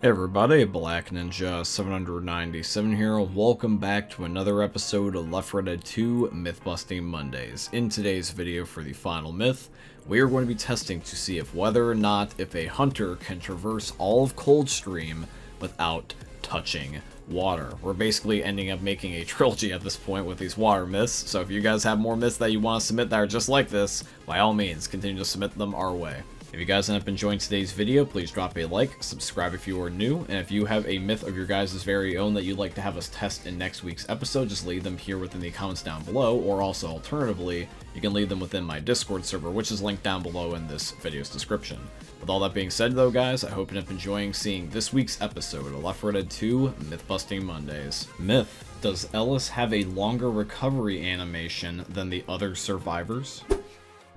Hey everybody, Black Ninja 797 here. Welcome back to another episode of Left 4 Dead 2 Myth Busting Mondays. In today's video for the final myth, we are going to be testing to see if whether or not if a hunter can traverse all of Coldstream without touching water. We're basically ending up making a trilogy at this point with these water myths, so if you guys have more myths that you want to submit that are just like this, by all means, continue to submit them our way. If you guys end up enjoying today's video, please drop a like, subscribe if you are new, and if you have a myth of your guys' very own that you'd like to have us test in next week's episode, just leave them here within the comments down below, or also alternatively, you can leave them within my Discord server, which is linked down below in this video's description. With all that being said though guys, I hope you end up enjoying seeing this week's episode of Left 4 Dead 2 Myth Busting Mondays. Myth: does Ellis have a longer recovery animation than the other survivors?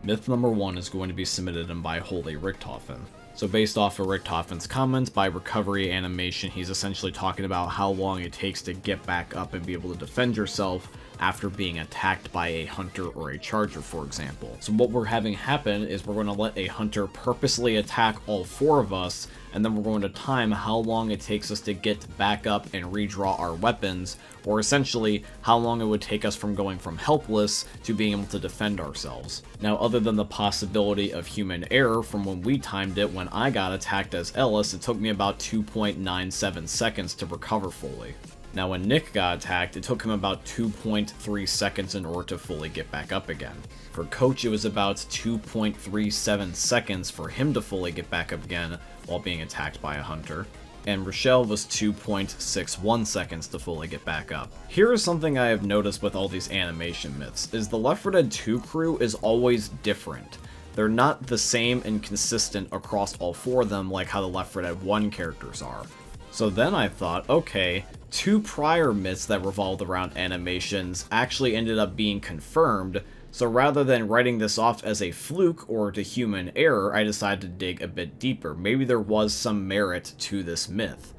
Myth number 1 is going to be submitted in by Holy Richtofen. So based off of Richtofen's comments, by recovery animation, he's essentially talking about how long it takes to get back up and be able to defend yourself after being attacked by a hunter or a charger, for example. So what we're having happen is we're going to let a hunter purposely attack all 4 of us, and then we're going to time how long it takes us to get back up and redraw our weapons, or essentially how long it would take us from going from helpless to being able to defend ourselves. Now, other than the possibility of human error from when we timed it when I got attacked as Ellis, it took me about 2.97 seconds to recover fully. Now when Nick got attacked, it took him about 2.3 seconds in order to fully get back up again. For Coach, it was about 2.37 seconds for him to fully get back up again while being attacked by a hunter. And Rochelle was 2.61 seconds to fully get back up. Here is something I have noticed with all these animation myths, is the Left 4 Dead 2 crew is always different. They're not the same and consistent across all 4 of them like how the Left 4 Dead 1 characters are. So then I thought, okay, 2 prior myths that revolved around animations actually ended up being confirmed, so rather than writing this off as a fluke or to human error, I decided to dig a bit deeper. Maybe there was some merit to this myth.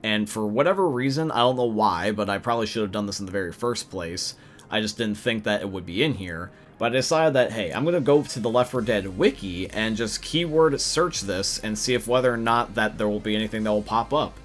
And for whatever reason, I don't know why, but I probably should have done this in the very first place, I just didn't think that it would be in here, but I decided that, hey, I'm going to go to the Left 4 Dead wiki and just keyword search this and see if whether or not that there will be anything that will pop up.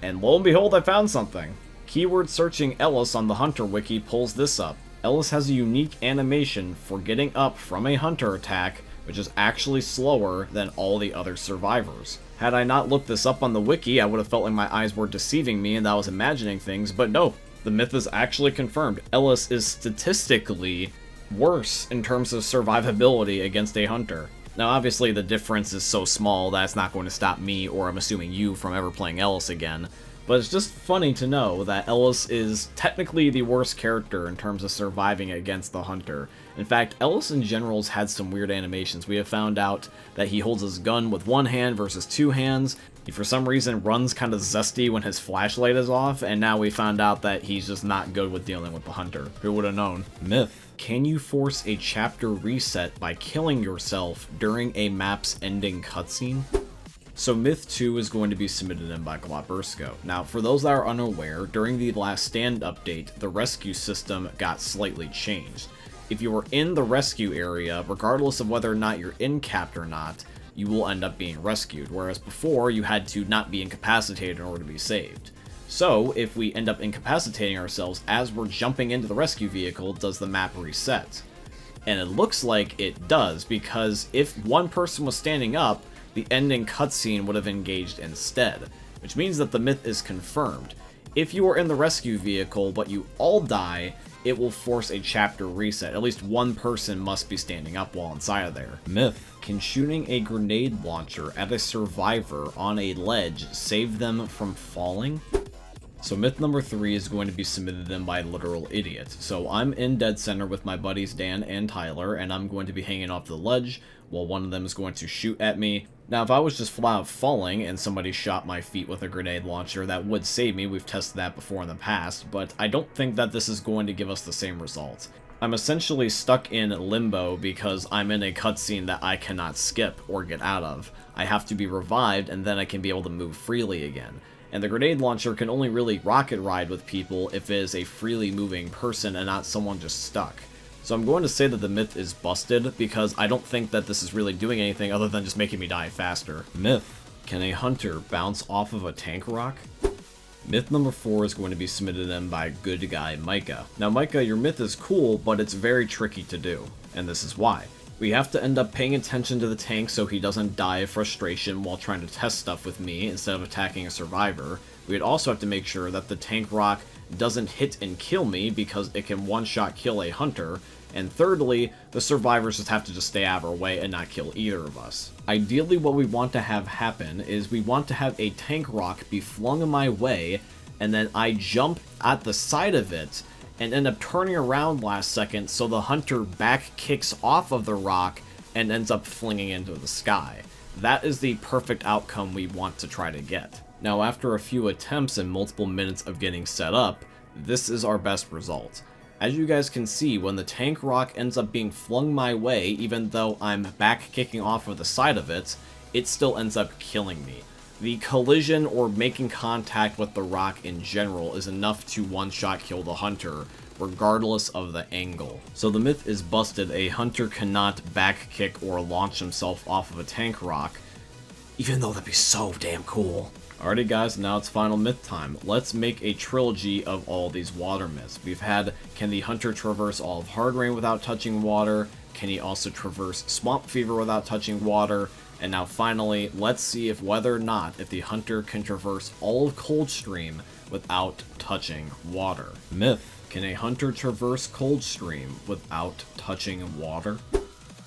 And lo and behold, I found something. Keyword searching Ellis on the Hunter wiki pulls this up. Ellis has a unique animation for getting up from a hunter attack, which is actually slower than all the other survivors. Had I not looked this up on the wiki, I would have felt like my eyes were deceiving me and that I was imagining things, but no, the myth is actually confirmed. Ellis is statistically worse in terms of survivability against a hunter. Now obviously the difference is so small that it's not going to stop me, or I'm assuming you, from ever playing Ellis again, but it's just funny to know that Ellis is technically the worst character in terms of surviving against the hunter. In fact, Ellis in general has had some weird animations. We have found out that he holds his gun with 1 hand versus 2 hands. He for some reason runs kind of zesty when his flashlight is off, and now we found out that he's just not good with dealing with the hunter. Who would have known? Myth: can you force a chapter reset by killing yourself during a map's ending cutscene? So Myth 2 is going to be submitted in by Globbersko. Now, for those that are unaware, during the Last Stand update, the rescue system got slightly changed. If you are in the rescue area, regardless of whether or not you're incapped or not, you will end up being rescued, whereas before you had to not be incapacitated in order to be saved. So, if we end up incapacitating ourselves as we're jumping into the rescue vehicle, does the map reset? And it looks like it does, because if one person was standing up, the ending cutscene would have engaged instead, which means that the myth is confirmed. If you are in the rescue vehicle but you all die, it will force a chapter reset. At least one person must be standing up while inside of there. Myth: can shooting a grenade launcher at a survivor on a ledge save them from falling? So myth number 3 is going to be submitted in by Literal Idiot. So I'm in Dead Center with my buddies Dan and Tyler, and I'm going to be hanging off the ledge while one of them is going to shoot at me. Now if I was just flat out falling and somebody shot my feet with a grenade launcher, that would save me. We've tested that before in the past, but I don't think that this is going to give us the same result. I'm essentially stuck in limbo because I'm in a cutscene that I cannot skip or get out of. I have to be revived and then I can be able to move freely again. And the grenade launcher can only really rocket ride with people if it is a freely moving person and not someone just stuck. So I'm going to say that the myth is busted because I don't think that this is really doing anything other than just making me die faster. Myth: Can a hunter bounce off of a tank rock? Myth number 4 is going to be submitted in by good guy Micah. Now Micah, your myth is cool, but it's very tricky to do, and this is why. We have to end up paying attention to the tank so he doesn't die of frustration while trying to test stuff with me instead of attacking a survivor. We'd also have to make sure that the tank rock doesn't hit and kill me because it can one-shot kill a hunter. And thirdly, the survivors just have to stay out of our way and not kill either of us. Ideally, what we want to have happen is we want to have a tank rock be flung in my way, and then I jump at the side of it and end up turning around last second so the hunter back kicks off of the rock and ends up flinging into the sky. That is the perfect outcome we want to try to get. Now, after a few attempts and multiple minutes of getting set up, this is our best result. As you guys can see, when the tank rock ends up being flung my way, even though I'm back kicking off of the side of it, it still ends up killing me. The collision or making contact with the rock in general is enough to one-shot kill the hunter, regardless of the angle. So the myth is busted: a hunter cannot back kick or launch himself off of a tank rock, even though that'd be so damn cool. Alrighty guys, now it's final myth time. Let's make a trilogy of all these water myths. We've had, can the hunter traverse all of Hard Rain without touching water? Can he also traverse Swamp Fever without touching water? And now finally, let's see if whether or not if the hunter can traverse all of Coldstream without touching water. Myth: can a hunter traverse Coldstream without touching water?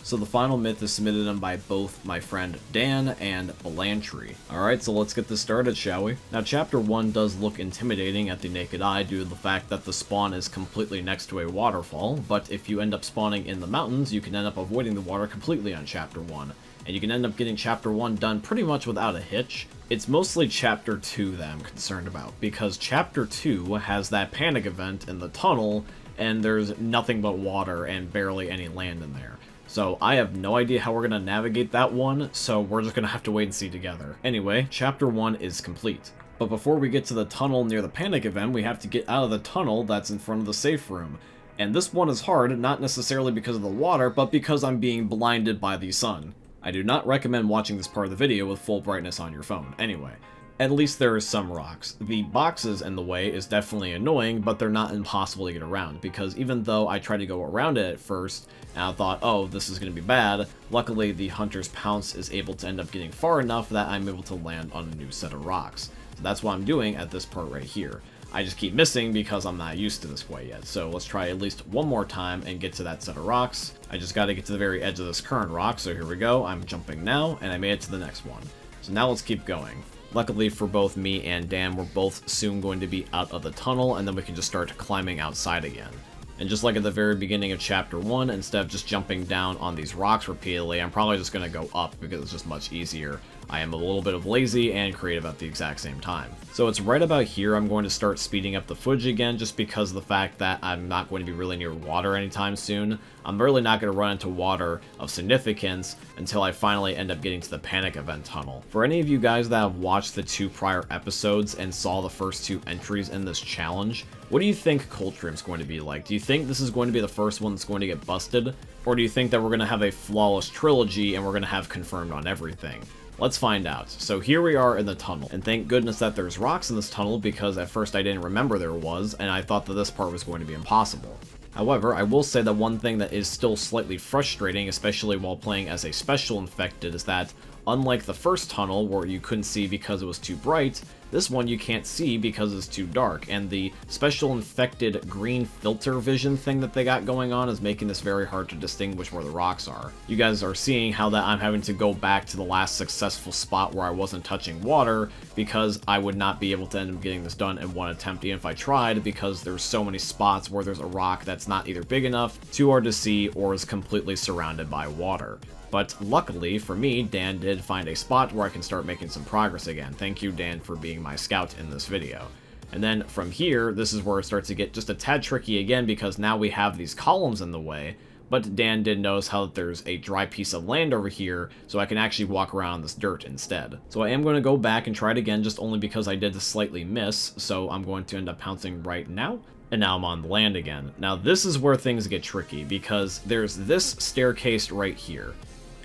So the final myth is submitted in by both my friend Dan and Belantry. Alright, so let's get this started, shall we? Now, Chapter 1 does look intimidating at the naked eye due to the fact that the spawn is completely next to a waterfall, but if you end up spawning in the mountains, you can end up avoiding the water completely on Chapter 1, and you can end up getting Chapter 1 done pretty much without a hitch. It's mostly Chapter 2 that I'm concerned about, because Chapter 2 has that panic event in the tunnel, and there's nothing but water and barely any land in there. So I have no idea how we're going to navigate that one, so we're just going to have to wait and see together. Anyway, Chapter 1 is complete. But before we get to the tunnel near the panic event, we have to get out of the tunnel that's in front of the safe room. And this one is hard, not necessarily because of the water, but because I'm being blinded by the sun. I do not recommend watching this part of the video with full brightness on your phone. Anyway, at least there are some rocks. The boxes in the way is definitely annoying, but they're not impossible to get around, because even though I tried to go around it at first, and I thought, oh, this is going to be bad, luckily the hunter's pounce is able to end up getting far enough that I'm able to land on a new set of rocks. So that's what I'm doing at this part right here. I just keep missing because I'm not used to this way yet, so let's try at least one more time and get to that set of rocks. I just got to get to the very edge of this current rock, so here we go. I'm jumping now, and I made it to the next one. So now let's keep going. Luckily for both me and Dan, we're both soon going to be out of the tunnel, and then we can just start climbing outside again. And just like at the very beginning of Chapter 1, instead of just jumping down on these rocks repeatedly, I'm probably just going to go up because it's just much easier. I am a little bit of lazy and creative at the exact same time. So it's right about here I'm going to start speeding up the footage again, just because of the fact that I'm not going to be really near water anytime soon. I'm really not going to run into water of significance until I finally end up getting to the panic event tunnel. For any of you guys that have watched the 2 prior episodes and saw the first 2 entries in this challenge, what do you think Coldstream's going to be like? Do you think this is going to be the first one that's going to get busted? Or do you think that we're going to have a flawless trilogy and we're going to have confirmed on everything? Let's find out. So here we are in the tunnel, and thank goodness that there's rocks in this tunnel, because at first I didn't remember there was, and I thought that this part was going to be impossible. However, I will say that one thing that is still slightly frustrating, especially while playing as a special infected, is that unlike the first tunnel where you couldn't see because it was too bright, this one you can't see because it's too dark, and the special infected green filter vision thing that they got going on is making this very hard to distinguish where the rocks are. You guys are seeing how that I'm having to go back to the last successful spot where I wasn't touching water, because I would not be able to end up getting this done in one attempt even if I tried, because there's so many spots where there's a rock that's not either big enough, too hard to see, or is completely surrounded by water. But luckily for me, Dan did find a spot where I can start making some progress again. Thank you, Dan, for being my scout in this video. And then from here, this is where it starts to get just a tad tricky again, because now we have these columns in the way, but Dan did notice how there's a dry piece of land over here, so I can actually walk around this dirt instead. So I am going to go back and try it again, just only because I did slightly miss, so I'm going to end up pouncing right now. And now I'm on the land again. Now this is where things get tricky, because there's this staircase right here.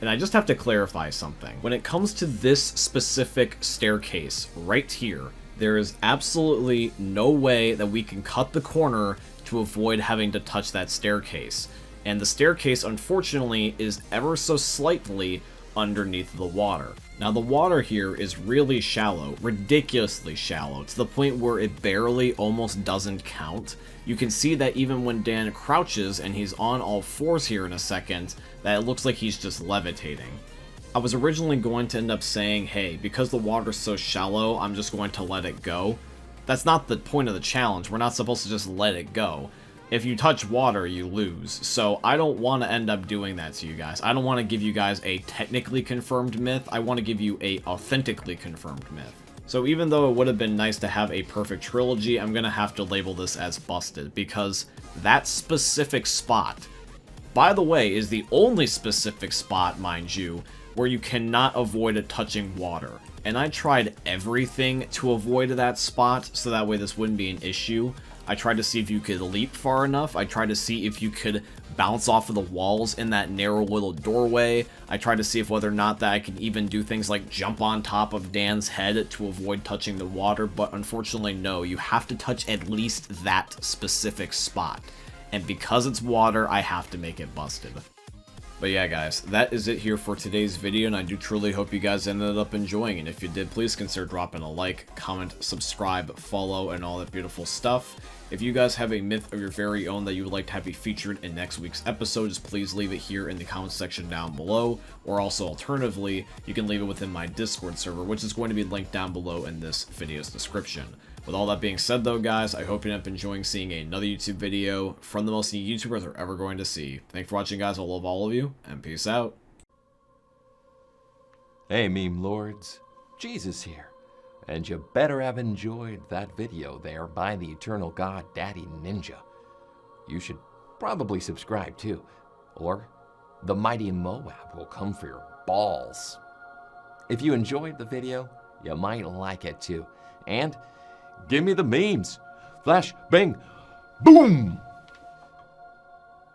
And I just have to clarify something. When it comes to this specific staircase right here, there is absolutely no way that we can cut the corner to avoid having to touch that staircase. And the staircase, unfortunately, is ever so slightly underneath the water. Now, the water here is really shallow, ridiculously shallow, to the point where it barely almost doesn't count. You can see that even when Dan crouches and he's on all fours here in a second, that it looks like he's just levitating. I was originally going to end up saying, hey, because the water's so shallow, I'm just going to let it go. That's not the point of the challenge. We're not supposed to just let it go. If you touch water, you lose. So I don't want to end up doing that to you guys. I don't want to give you guys a technically confirmed myth. I want to give you a authentically confirmed myth. So even though it would have been nice to have a perfect trilogy, I'm going to have to label this as busted, because that specific spot, by the way, is the only specific spot, mind you, where you cannot avoid it touching water. And I tried everything to avoid that spot, so that way this wouldn't be an issue. I tried to see if you could leap far enough. I tried to see if you could bounce off of the walls in that narrow little doorway. I tried to see if whether or not that I could even do things like jump on top of Dan's head to avoid touching the water, but unfortunately no, you have to touch at least that specific spot. And because it's water, I have to make it busted. But yeah, guys, that is it here for today's video, and I do truly hope you guys ended up enjoying it. If you did, please consider dropping a like, comment, subscribe, follow, and all that beautiful stuff. If you guys have a myth of your very own that you would like to have be featured in next week's episode, just please leave it here in the comment section down below, or also alternatively, you can leave it within my Discord server, which is going to be linked down below in this video's description. With all that being said though, guys, I hope you end up enjoying seeing another YouTube video from the most unique YouTubers we're ever going to see. Thanks for watching, guys. I love all of you, and peace out. Hey, meme lords, Jesus here. And you better have enjoyed that video there by the eternal god Daddy Ninja. You should probably subscribe too, or the mighty Moab will come for your balls. If you enjoyed the video, you might like it too. And give me the memes. Flash, bang, boom!